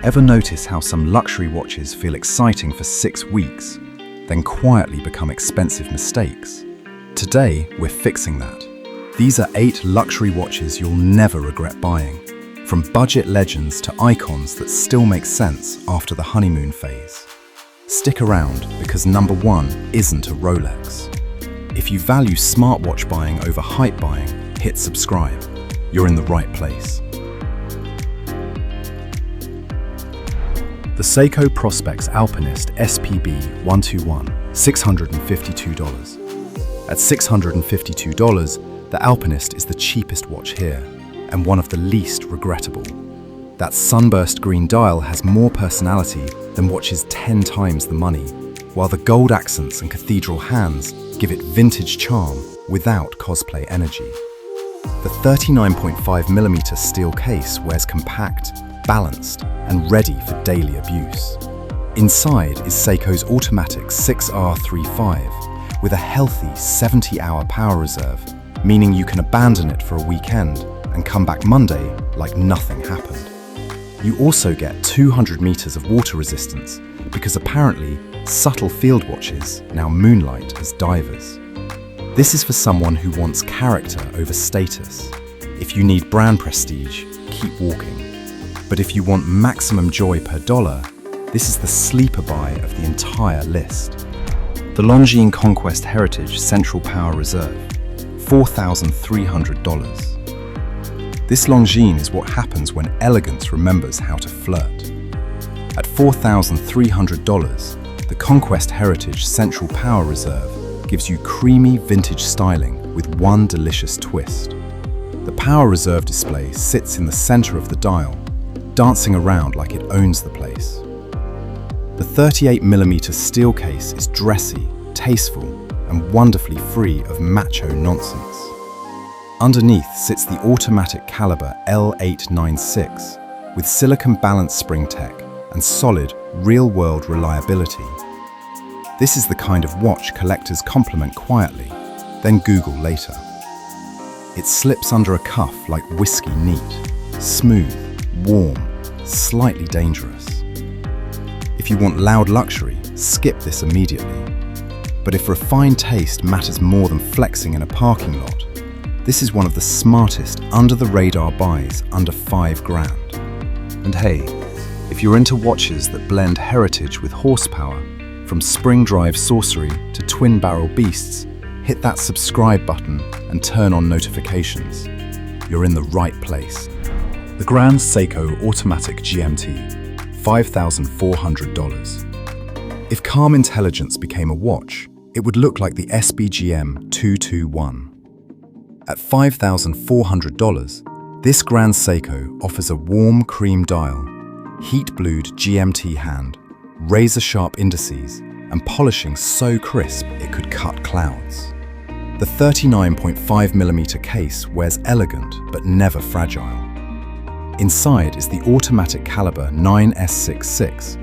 Ever notice how some luxury watches feel exciting for 6 weeks, then quietly become expensive mistakes? Today, we're fixing that. These are 8 luxury watches you'll never regret buying, from budget legends to icons that still make sense after the honeymoon phase. Stick around because number 1 isn't a Rolex. If you value smartwatch buying over hype buying, hit subscribe. You're in the right place. The Seiko Prospex Alpinist SPB 121, $652. At $652, the Alpinist is the cheapest watch here, and one of the least regrettable. That sunburst green dial has more personality than watches 10 times the money, while the gold accents and cathedral hands give it vintage charm without cosplay energy. The 39.5mm steel case wears compact, balanced, and ready for daily abuse. Inside is Seiko's automatic 6R35 with a healthy 70-hour power reserve, meaning you can abandon it for a weekend and come back Monday like nothing happened. You also get 200 meters of water resistance because apparently subtle field watches now moonlight as divers. This is for someone who wants character over status. If you need brand prestige, keep walking. But if you want maximum joy per dollar, this is the sleeper buy of the entire list. The Longines Conquest Heritage Central Power Reserve, $4,300. This Longines is what happens when elegance remembers how to flirt. At $4,300, the Conquest Heritage Central Power Reserve gives you creamy vintage styling with one delicious twist. The Power Reserve display sits in the center of the dial, dancing around like it owns the place. The 38mm steel case is dressy, tasteful, and wonderfully free of macho nonsense. Underneath sits the automatic caliber L896 with silicon balance spring tech and solid, real-world reliability. This is the kind of watch collectors compliment quietly, then Google later. It slips under a cuff like whiskey neat, smooth, warm, slightly dangerous. If you want loud luxury, skip this immediately. But if refined taste matters more than flexing in a parking lot, this is one of the smartest under-the-radar buys under $5,000. And hey, if you're into watches that blend heritage with horsepower, from spring-drive sorcery to twin-barrel beasts, hit that subscribe button and turn on notifications. You're in the right place. The Grand Seiko Automatic GMT, $5,400. If Calm Intelligence became a watch, it would look like the SBGM 221. At $5,400, this Grand Seiko offers a warm cream dial, heat-blued GMT hand, razor-sharp indices, and polishing so crisp it could cut clouds. The 39.5mm case wears elegant but never fragile. Inside is the automatic caliber 9S66,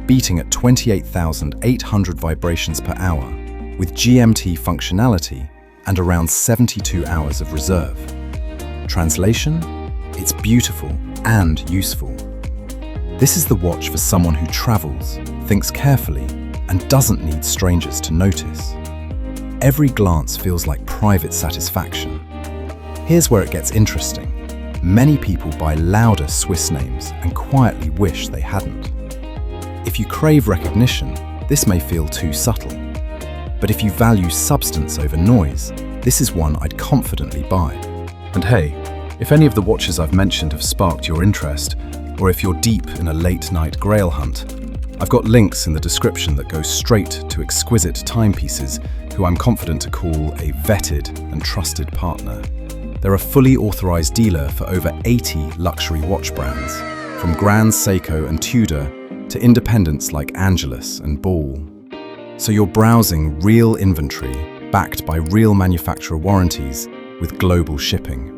beating at 28,800 vibrations per hour, with GMT functionality and around 72 hours of reserve. Translation? It's beautiful and useful. This is the watch for someone who travels, thinks carefully, and doesn't need strangers to notice. Every glance feels like private satisfaction. Here's where it gets interesting. Many people buy louder Swiss names and quietly wish they hadn't. If you crave recognition, this may feel too subtle. But if you value substance over noise, this is one I'd confidently buy. And hey, if any of the watches I've mentioned have sparked your interest, or if you're deep in a late-night grail hunt, I've got links in the description that go straight to exquisite timepieces who I'm confident to call a vetted and trusted partner. They're a fully authorized dealer for over 80 luxury watch brands, from Grand Seiko and Tudor to independents like Angelus and Ball. So you're browsing real inventory backed by real manufacturer warranties with global shipping.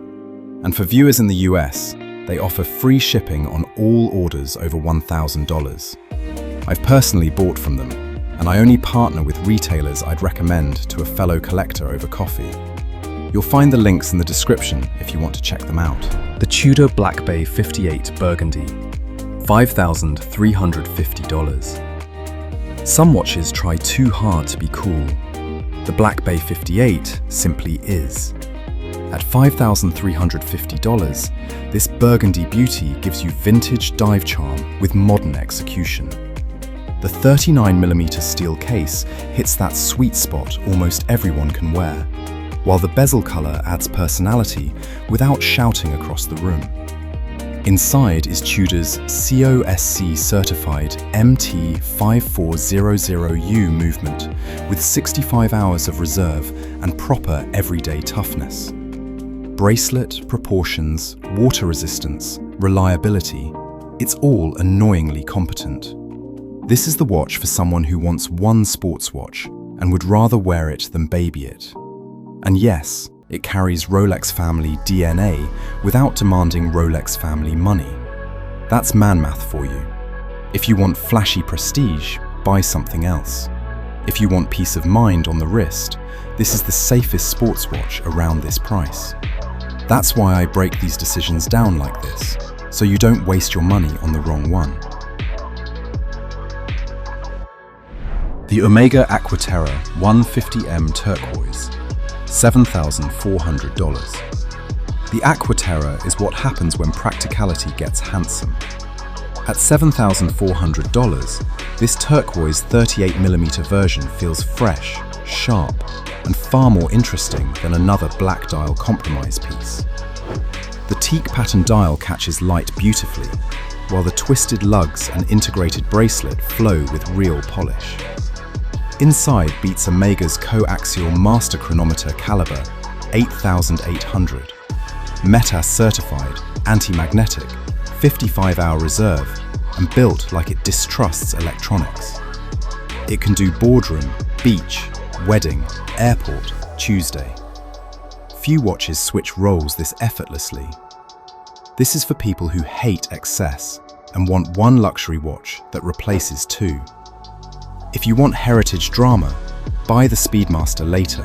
And for viewers in the US, they offer free shipping on all orders over $1,000. I've personally bought from them, and I only partner with retailers I'd recommend to a fellow collector over coffee. You'll find the links in the description if you want to check them out. The Tudor Black Bay 58 Burgundy, $5,350. Some watches try too hard to be cool. The Black Bay 58 simply is. At $5,350, this burgundy beauty gives you vintage dive charm with modern execution. The 39mm steel case hits that sweet spot almost everyone can wear, while the bezel color adds personality without shouting across the room. Inside is Tudor's COSC certified MT5400U movement with 65 hours of reserve and proper everyday toughness. Bracelet, proportions, water resistance, reliability, it's all annoyingly competent. This is the watch for someone who wants one sports watch and would rather wear it than baby it. And yes, it carries Rolex family DNA without demanding Rolex family money. That's man math for you. If you want flashy prestige, buy something else. If you want peace of mind on the wrist, this is the safest sports watch around this price. That's why I break these decisions down like this, so you don't waste your money on the wrong one. The Omega Aquaterra 150M Turquoise, $7,400. The Aquaterra is what happens when practicality gets handsome. At $7,400, this turquoise 38mm version feels fresh, sharp, and far more interesting than another black dial compromise piece. The teak pattern dial catches light beautifully, while the twisted lugs and integrated bracelet flow with real polish. Inside beats Omega's coaxial master chronometer caliber 8800, METAS certified, anti-magnetic, 55-hour reserve, and built like it distrusts electronics. It can do boardroom, beach, wedding, airport, Tuesday. Few watches switch roles this effortlessly. This is for people who hate excess and want one luxury watch that replaces two. If you want heritage drama, buy the Speedmaster later.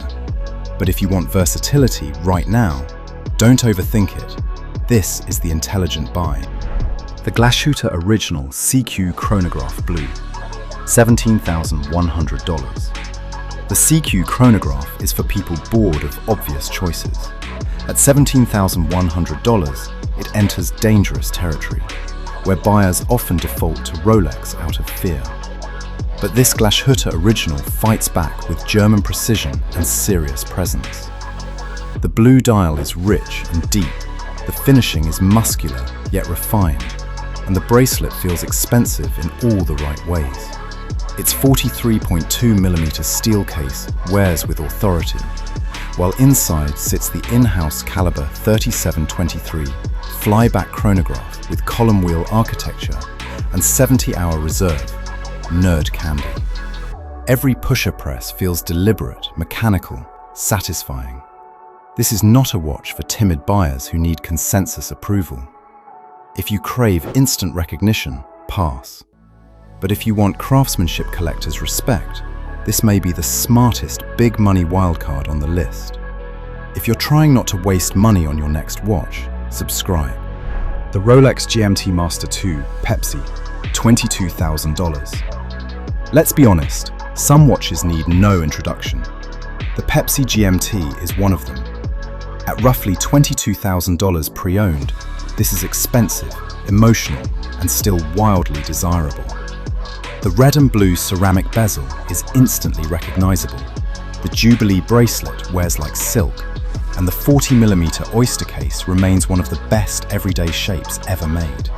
But if you want versatility right now, don't overthink it. This is the intelligent buy. The Glashütte Original CQ Chronograph Blue, $17,100. The CQ Chronograph is for people bored of obvious choices. At $17,100, it enters dangerous territory, where buyers often default to Rolex out of fear. But this Glashütte Original fights back with German precision and serious presence. The blue dial is rich and deep, the finishing is muscular yet refined, and the bracelet feels expensive in all the right ways. Its 43.2mm steel case wears with authority, while inside sits the in-house caliber 3723 flyback chronograph with column wheel architecture and 70-hour reserve. Nerd candy. Every pusher press feels deliberate, mechanical, satisfying. This is not a watch for timid buyers who need consensus approval. If you crave instant recognition, pass. But if you want craftsmanship collectors' respect, this may be the smartest big money wildcard on the list. If you're trying not to waste money on your next watch, subscribe. The Rolex GMT-Master 2 Pepsi, $22,000. Let's be honest, some watches need no introduction. The Pepsi GMT is one of them. At roughly $22,000 pre-owned, this is expensive, emotional, and still wildly desirable. The red and blue ceramic bezel is instantly recognizable. The Jubilee bracelet wears like silk, and the 40mm oyster case remains one of the best everyday shapes ever made.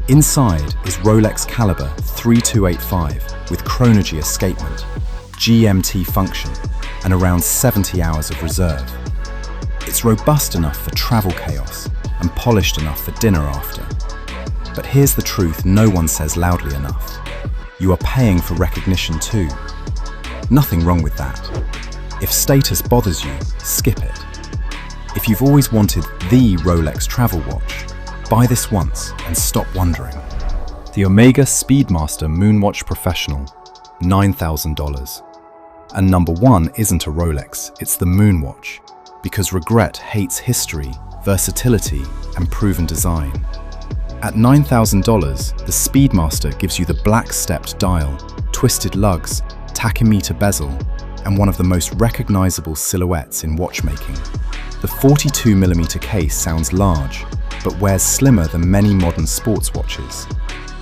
Inside is Rolex caliber 3285 with chronogy escapement, GMT function, and around 70 hours of reserve. It's robust enough for travel chaos and polished enough for dinner after. But here's the truth no one says loudly enough. You are paying for recognition too. Nothing wrong with that. If status bothers you, skip it. If you've always wanted the Rolex travel watch, buy this once and stop wondering. The Omega Speedmaster Moonwatch Professional, $9,000. And number one isn't a Rolex, it's the Moonwatch, because regret hates history, versatility, and proven design. At $9,000, the Speedmaster gives you the black-stepped dial, twisted lugs, tachymeter bezel, and one of the most recognizable silhouettes in watchmaking. The 42mm case sounds large, but wears slimmer than many modern sports watches.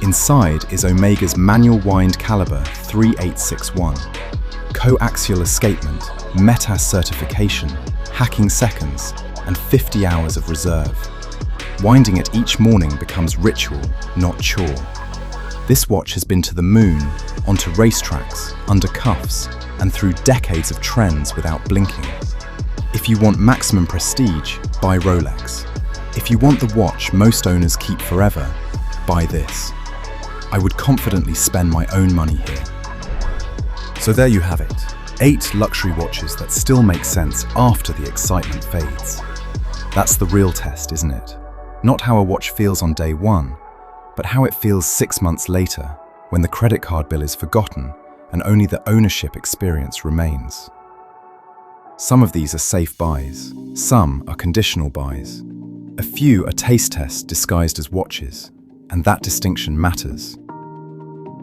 Inside is Omega's manual wind caliber 3861, coaxial escapement, METAS certification, hacking seconds, and 50 hours of reserve. Winding it each morning becomes ritual, not chore. This watch has been to the moon, onto racetracks, under cuffs, and through decades of trends without blinking. If you want maximum prestige, buy Rolex. If you want the watch most owners keep forever, buy this. I would confidently spend my own money here. So there you have it, 8 luxury watches that still make sense after the excitement fades. That's the real test, isn't it? Not how a watch feels on day one, but how it feels 6 months later, when the credit card bill is forgotten and only the ownership experience remains. Some of these are safe buys, some are conditional buys. A few are taste tests disguised as watches, and that distinction matters.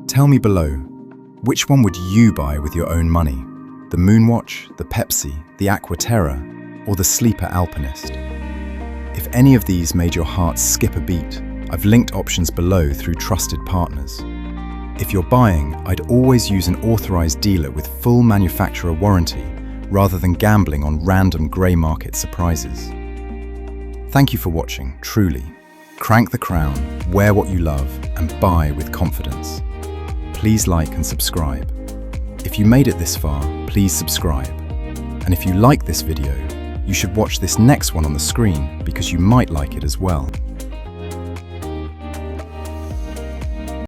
Tell me below, which one would you buy with your own money? The Moonwatch, the Pepsi, the Aquaterra, or the sleeper Alpinist? If any of these made your heart skip a beat, I've linked options below through trusted partners. If you're buying, I'd always use an authorized dealer with full manufacturer warranty, rather than gambling on random grey market surprises. Thank you for watching, truly. Crank the crown, wear what you love, and buy with confidence. Please like and subscribe. If you made it this far, please subscribe. And if you like this video, you should watch this next one on the screen because you might like it as well.